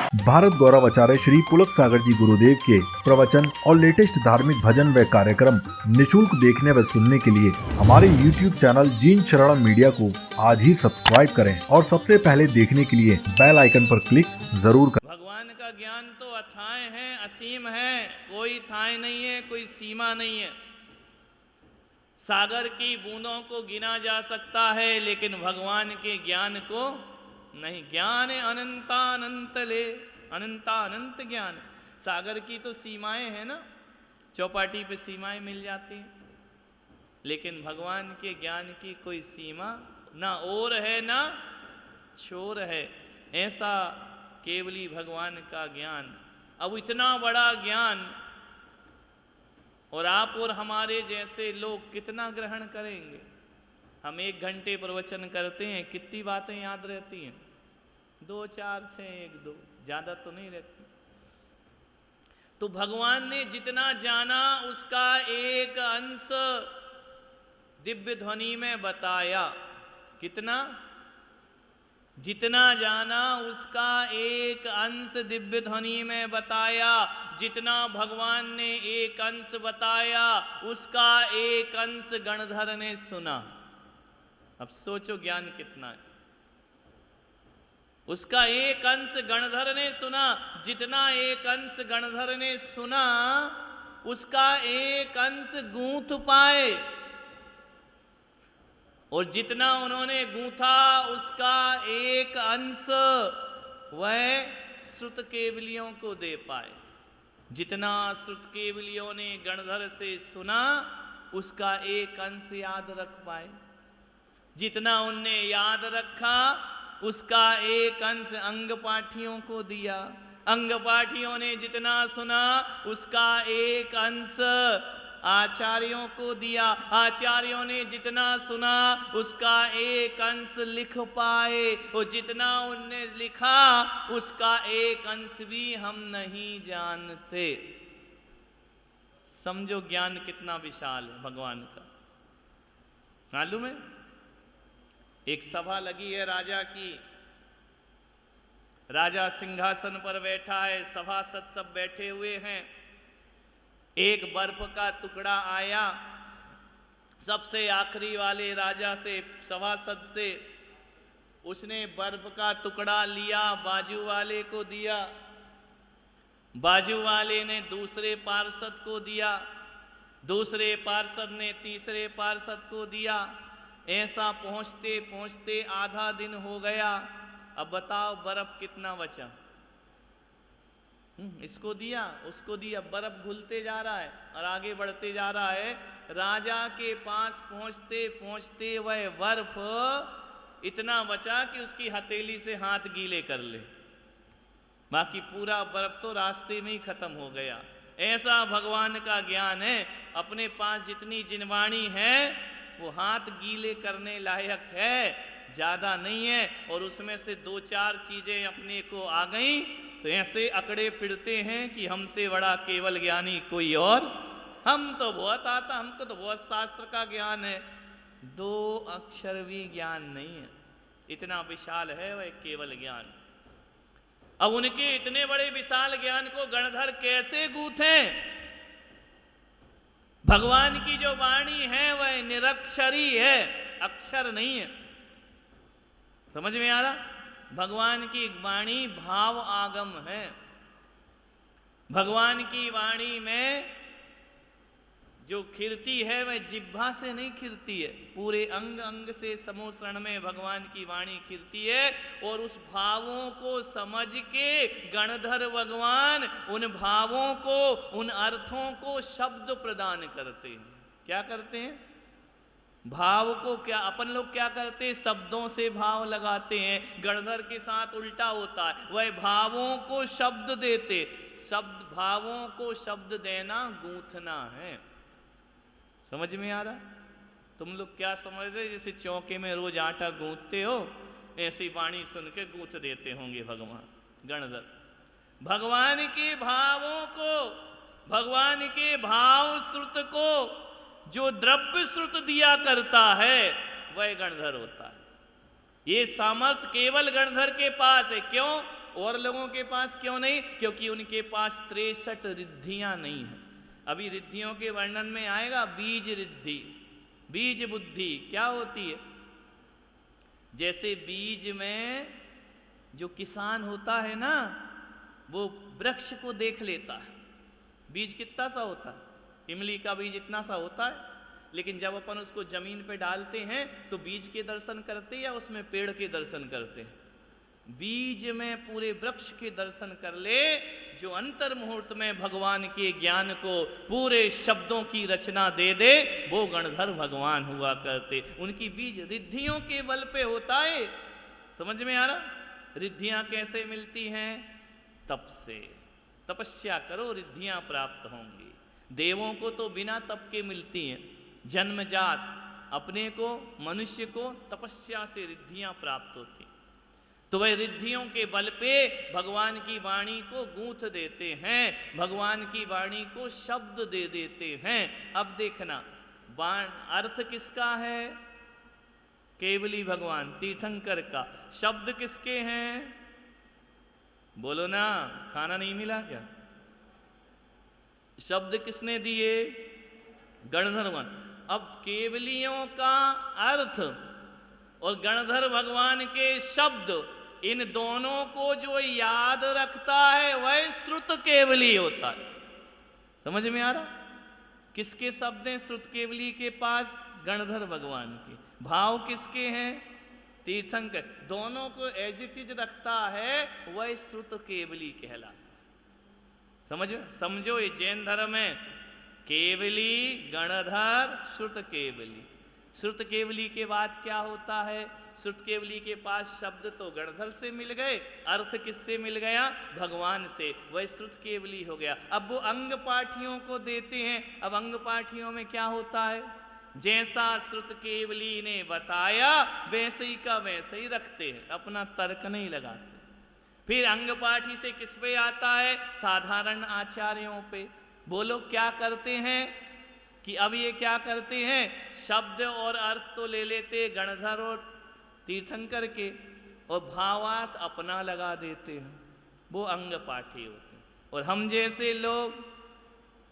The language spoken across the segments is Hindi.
भारत गौरव आचार्य श्री पुलक सागर जी गुरुदेव के प्रवचन और लेटेस्ट धार्मिक भजन व कार्यक्रम निशुल्क देखने व सुनने के लिए हमारे YouTube चैनल जीन शरणम मीडिया को आज ही सब्सक्राइब करें और सबसे पहले देखने के लिए बेल आइकन पर क्लिक जरूर करें। भगवान का ज्ञान तो अथाह है, असीम है, कोई थाह नहीं है, कोई सीमा नहीं है। सागर की बूंदों को गिना जा सकता है लेकिन भगवान के ज्ञान को नहीं। ज्ञान अनंतानंत ले, अनंतानंत ज्ञान। सागर की तो सीमाएं हैं ना, चौपाटी पे सीमाएं मिल जाती हैं, लेकिन भगवान के ज्ञान की कोई सीमा ना ओर है ना छोर है। ऐसा केवली भगवान का ज्ञान। अब इतना बड़ा ज्ञान और आप और हमारे जैसे लोग कितना ग्रहण करेंगे? हम 1 घंटे प्रवचन करते हैं, कितनी बातें याद रहती हैं? 2 4 6 1 2, ज़्यादा तो नहीं रहती। तो भगवान ने जितना जाना उसका एक अंश दिव्य ध्वनि में बताया। कितना? जितना जाना उसका एक अंश दिव्य ध्वनि में बताया। जितना भगवान ने एक अंश बताया उसका एक अंश गणधर ने सुना। अब सोचो ज्ञान कितना है। उसका एक अंश गणधर ने सुना। जितना एक अंश गणधर ने सुना उसका एक अंश गूंथ पाए, और जितना उन्होंने गूंथा उसका एक अंश वह श्रुत केवलियों को दे पाए। जितना श्रुत केवलियों ने गणधर से सुना उसका एक अंश याद रख पाए। जितना उनने याद रखा उसका एक अंश अंग पाठियों को दिया। अंग पाठियों ने जितना सुना उसका एक अंश आचार्यों को दिया। आचार्यों ने जितना सुना उसका एक अंश लिख पाए, और जितना उनने लिखा उसका एक अंश भी हम नहीं जानते। समझो ज्ञान कितना विशाल है भगवान का। मालूम है, एक सभा लगी है राजा की। राजा सिंहासन पर बैठा है, सभासद सब बैठे हुए हैं। एक बर्फ का टुकड़ा आया सबसे आखिरी वाले राजा से, सभासद से। उसने बर्फ का टुकड़ा लिया, बाजू वाले को दिया। बाजू वाले ने दूसरे पार्षद को दिया। दूसरे पार्षद ने तीसरे पार्षद को दिया। ऐसा पहुंचते पहुंचते आधा दिन हो गया। अब बताओ बर्फ कितना बचा? इसको दिया, उसको दिया, बर्फ घुलते जा रहा है और आगे बढ़ते जा रहा है। राजा के पास पहुंचते पहुंचते वह बर्फ इतना बचा कि उसकी हथेली से हाथ गीले कर ले, बाकी पूरा बर्फ तो रास्ते में ही खत्म हो गया। ऐसा भगवान का ज्ञान है। अपने पास जितनी जिनवाणी है वो हाथ गीले करने लायक है, ज़्यादा नहीं है। और उसमें से 2 4 चीज़ें अपने को आ गई तो ऐसे अकड़े फिरते हैं कि हमसे बड़ा केवल ज्ञानी कोई और। हम तो बहुत आता, हमको तो बहुत शास्त्र का ज्ञान है, 2 अक्षर भी ज्ञान नहीं है। इतना विशाल है वह केवल ज्ञान। अब उनके इतने बड़े विशाल ज्ञान को गणधर कैसे गूंथें? भगवान की जो वाणी है वह निरक्षरी है, अक्षर नहीं है। समझ में आ रहा? भगवान की वाणी भाव आगम है। भगवान की वाणी में जो खिरती है वह जिह्वा से नहीं खिरती है, पूरे अंग अंग से समोसरण में भगवान की वाणी खिरती है। और उस भावों को समझ के गणधर भगवान उन भावों को, उन अर्थों को शब्द प्रदान करते हैं। क्या करते हैं? भाव को क्या अपन लोग क्या करते हैं? शब्दों से भाव लगाते हैं। गणधर के साथ उल्टा होता है, वह भावों को शब्द देते। शब्द, भावों को शब्द देना गूंथना है। समझ में आ रहा? तुम लोग क्या समझ रहे? जैसे चौके में रोज आटा गूंथते हो, ऐसी वाणी सुन के गूंथ देते होंगे भगवान गणधर। भगवान के भावों को, भगवान के भाव श्रुत को जो द्रव्य श्रुत दिया करता है वह गणधर होता है। ये सामर्थ्य केवल गणधर के पास है। क्यों? और लोगों के पास क्यों नहीं? क्योंकि उनके पास 63 रिद्धियां नहीं है। अभी रिद्धियों के वर्णन में आएगा बीज रिद्धि, बीज बुद्धि क्या होती है। जैसे बीज में जो किसान होता है ना, वो वृक्ष को देख लेता है, बीज कितना सा होता है, इमली का बीज इतना सा होता है, लेकिन जब अपन उसको जमीन पे डालते हैं तो बीज के दर्शन करते हैं या उसमें पेड़ के दर्शन करते हैं? बीज में पूरे वृक्ष के दर्शन कर ले, जो अंतर मुहूर्त में भगवान के ज्ञान को पूरे शब्दों की रचना दे दे, वो गणधर भगवान हुआ करते। उनकी बीज रिद्धियों के बल पे होता है। समझ में आ रहा? रिद्धियां कैसे मिलती हैं? तप से। तपस्या करो, रिद्धियां प्राप्त होंगी। देवों को तो बिना तप के मिलती हैं, जन्मजात। अपने को, मनुष्य को तपस्या से रिद्धियां प्राप्त होती। तो वह रिद्धियों के बल पे भगवान की वाणी को गूंथ देते हैं, भगवान की वाणी को शब्द दे देते हैं। अब देखना, अर्थ किसका है? केवली भगवान तीर्थंकर का। शब्द किसके हैं? बोलो ना, खाना नहीं मिला क्या? शब्द किसने दिए? गणधर्वन। अब केवलियों का अर्थ और गणधर भगवान के शब्द, इन दोनों को जो याद रखता है वह श्रुत केवली होता है। समझ में आ रहा? किसके शब्द हैं श्रुत केवली के पास? गणधर भगवान के। भाव किसके हैं? तीर्थंकर। दोनों को एज इट इज रखता है, वह श्रुत केवली कहलाता। समझो ये जैन धर्म है, केवली, गणधर, श्रुत केवली। श्रुत केवली के बाद क्या होता है? श्रुत केवली के पास शब्द तो गणधर से मिल गए, अर्थ किससे मिल गया? भगवान से। वह श्रुत केवली हो गया। अब वो अंग पाठियों को देते हैं। अब अंग पाठियों में क्या होता है? जैसा श्रुत केवली ने बताया वैसे ही का वैसे ही रखते हैं, अपना तर्क नहीं लगाते। फिर अंग पाठी से किस पे आता है? साधारण आचार्यों पे। बोलो क्या करते हैं? कि अब ये क्या करते हैं? शब्द और अर्थ तो ले लेते गणधर और तीर्थंकर के, और भावार्थ अपना लगा देते हैं। वो अंग पाठी होते हैं। और हम जैसे लोग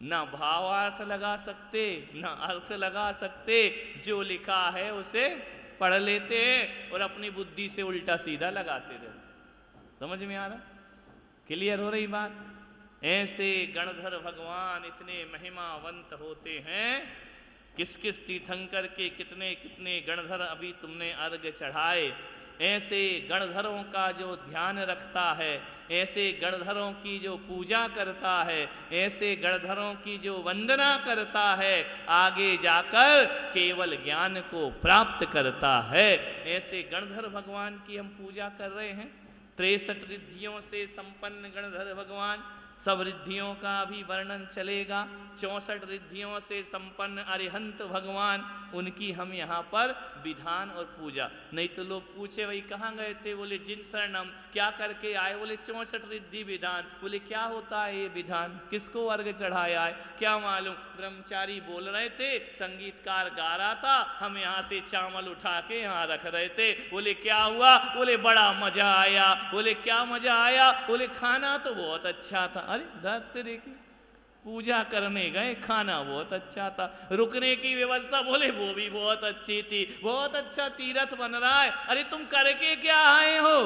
ना भावार्थ लगा सकते ना अर्थ लगा सकते, जो लिखा है उसे पढ़ लेते हैं और अपनी बुद्धि से उल्टा सीधा लगाते रहते। समझ में आ रहा? क्लियर हो रही बात? ऐसे गणधर भगवान इतने महिमावंत होते हैं। किस किस तीर्थंकर के कितने कितने गणधर अभी तुमने अर्घ चढ़ाए। ऐसे गणधरों का जो ध्यान रखता है, ऐसे गणधरों की जो पूजा करता है, ऐसे गणधरों की जो वंदना करता है, आगे जाकर केवल ज्ञान को प्राप्त करता है। ऐसे गणधर भगवान की हम पूजा कर रहे हैं। 63 रिद्धियों से संपन्न गणधर भगवान, सब रिद्धियों का भी वर्णन चलेगा। 64 रिद्धियों से संपन्न अरिहंत भगवान, उनकी हम यहाँ पर विधान और पूजा। नहीं तो लोग पूछे भाई कहाँ गए थे? बोले जिन शरणम। क्या करके आए? बोले 64 रिद्धि विधान। बोले क्या होता है ये विधान? किसको अर्घ चढ़ाया है? क्या मालूम? ब्रह्मचारी बोल रहे थे, संगीतकार गा रहा था, हम यहाँ से चावल उठा के यहाँ रख रहे थे। बोले क्या हुआ? बोले बड़ा मजा आया। बोले क्या मजा आया? बोले खाना तो बहुत अच्छा था। अरे तेरे की पूजा करने गए, खाना बहुत अच्छा था, रुकने की व्यवस्था बोले वो भी बहुत अच्छी थी, बहुत अच्छा तीर्थ बन रहा है। अरे तुम करके क्या आए हो?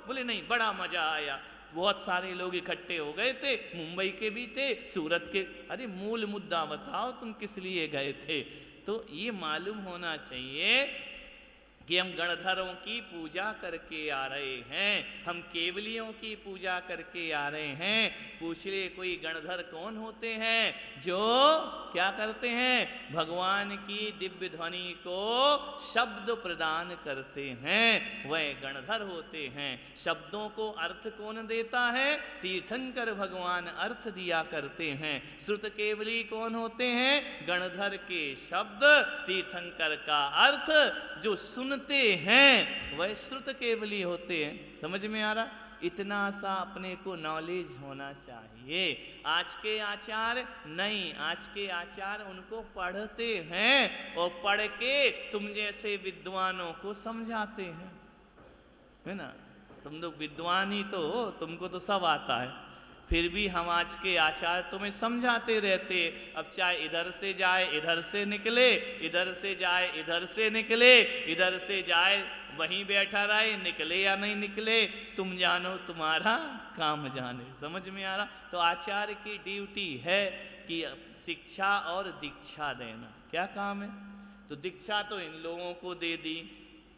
बोले नहीं बड़ा मजा आया, बहुत सारे लोग इकट्ठे हो गए थे, मुंबई के भी थे, सूरत के। अरे मूल मुद्दा बताओ, तुम किस लिए गए थे? तो ये मालूम होना चाहिए कि हम गणधरों की पूजा करके आ रहे हैं, हम केवलियों की पूजा करके आ रहे हैं। पूछ ले कोई गणधर कौन होते हैं? जो क्या करते हैं? भगवान की दिव्य ध्वनि को शब्द प्रदान करते हैं, वह गणधर होते हैं। शब्दों को अर्थ कौन देता है? तीर्थंकर भगवान अर्थ दिया करते हैं। श्रुत केवली कौन होते हैं? गणधर के शब्द, तीर्थंकर का अर्थ जो सुनते हैं वह श्रुत केवली होते हैं। समझ में आ रहा? इतना सा अपने को नॉलेज होना चाहिए। आज के आचार्य नहीं, आज के आचार्य उनको पढ़ते हैं और पढ़ के तुम जैसे विद्वानों को समझाते हैं, है ना? तुम लोग विद्वान ही तो हो, तुमको तो सब आता है, फिर भी हम आज के आचार्य तुम्हें समझाते रहते। अब चाहे इधर से जाए इधर से निकले, इधर से जाए इधर से निकले, इधर से जाए वहीं बैठा रहे, निकले या नहीं निकले तुम जानो, तुम्हारा काम जाने। समझ में आ रहा? तो आचार्य की ड्यूटी है कि शिक्षा और दीक्षा देना। क्या काम है? तो दीक्षा तो इन लोगों को दे दी,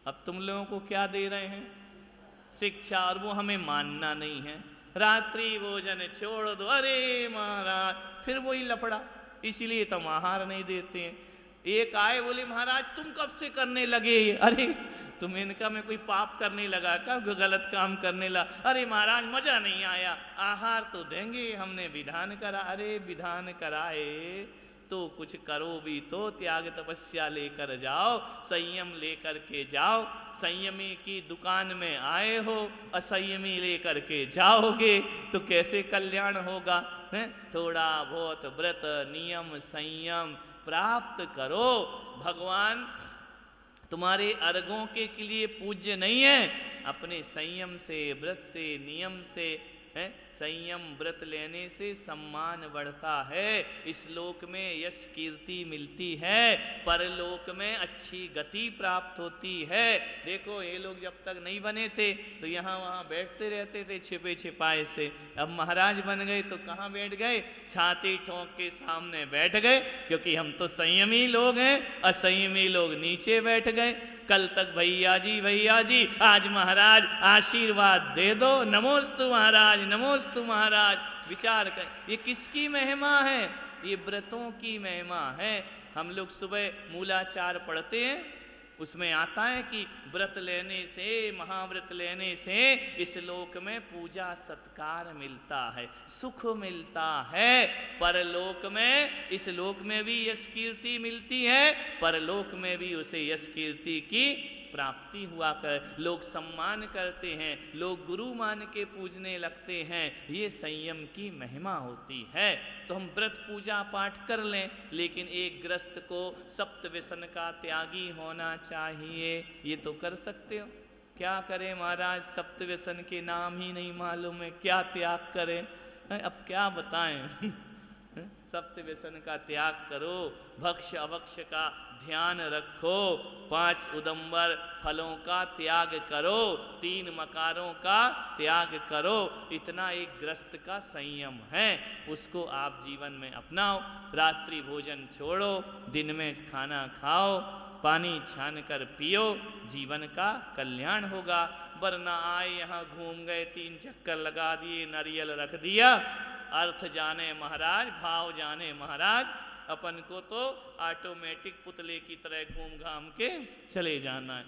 अब तुम लोगों को क्या दे रहे हैं? शिक्षा, और वो हमें मानना नहीं है। रात्रि भोजन छोड़ दो, अरे महाराज फिर वही लफड़ा, इसीलिए तो आहार नहीं देते हैं। एक आए बोले महाराज तुम कब से करने लगे? अरे तुम इनका में कोई पाप करने लगा क्या, गलत काम करने लगा? अरे महाराज मजा नहीं आया, आहार तो देंगे, हमने विधान करा। अरे विधान कराए तो कुछ करो भी तो, त्याग तपस्या लेकर जाओ, संयम लेकर के जाओ। संयमी की दुकान में आए हो, असंयमी लेकर के जाओगे तो कैसे कल्याण होगा? है? थोड़ा बहुत व्रत नियम संयम प्राप्त करो। भगवान तुम्हारे अर्घों के लिए पूज्य नहीं है, अपने संयम से व्रत से नियम से है। संयम व्रत लेने से सम्मान बढ़ता है, इस लोक में यश कीर्ति मिलती है, परलोक में अच्छी गति प्राप्त होती है। देखो ये लोग जब तक नहीं बने थे तो यहाँ वहाँ बैठते रहते थे छिपे छिपाए से, अब महाराज बन गए तो कहाँ बैठ गए? छाती ठोक के सामने बैठ गए, क्योंकि हम तो संयमी लोग हैं, असंयमी लोग नीचे बैठ गए। कल तक भैया जी आज महाराज आशीर्वाद दे दो, नमोस्तु महाराज नमोस्तु महाराज। विचार कर, ये किसकी महिमा है? ये व्रतों की महिमा है। हम लोग सुबह मूलाचार पढ़ते हैं, उसमें आता है कि व्रत लेने से, महाव्रत लेने से इस लोक में पूजा सत्कार मिलता है, सुख मिलता है। परलोक में, इस लोक में भी यश कीर्ति मिलती है, परलोक में भी उसे यश कीर्ति की प्राप्ति हुआ कर, लोग सम्मान करते हैं, लोग गुरु मान के पूजने लगते हैं। ये संयम की महिमा होती है। तो हम व्रत पूजा पाठ कर लें, लेकिन एक ग्रस्त को सप्त व्यसन का त्यागी होना चाहिए। ये तो कर सकते हो। क्या करें महाराज, सप्त व्यसन के नाम ही नहीं मालूम है, क्या त्याग करें? अब क्या बताएं? सप्त व्यसन का त्याग करो, भक्ष अभक्ष का ध्यान रखो, 5 उदंबर फलों का त्याग करो, 3 मकारों का त्याग करो। इतना एक ग्रस्त का संयम है, उसको आप जीवन में अपनाओ। रात्रि भोजन छोड़ो, दिन में खाना खाओ, पानी छान कर पियो, जीवन का कल्याण होगा। वरना आए यहाँ घूम गए, 3 चक्कर लगा दिए, नारियल रख दिया, अर्थ जाने महाराज भाव जाने महाराज, अपन को तो ऑटोमेटिक पुतले की तरह घूम घाम के चले जाना है।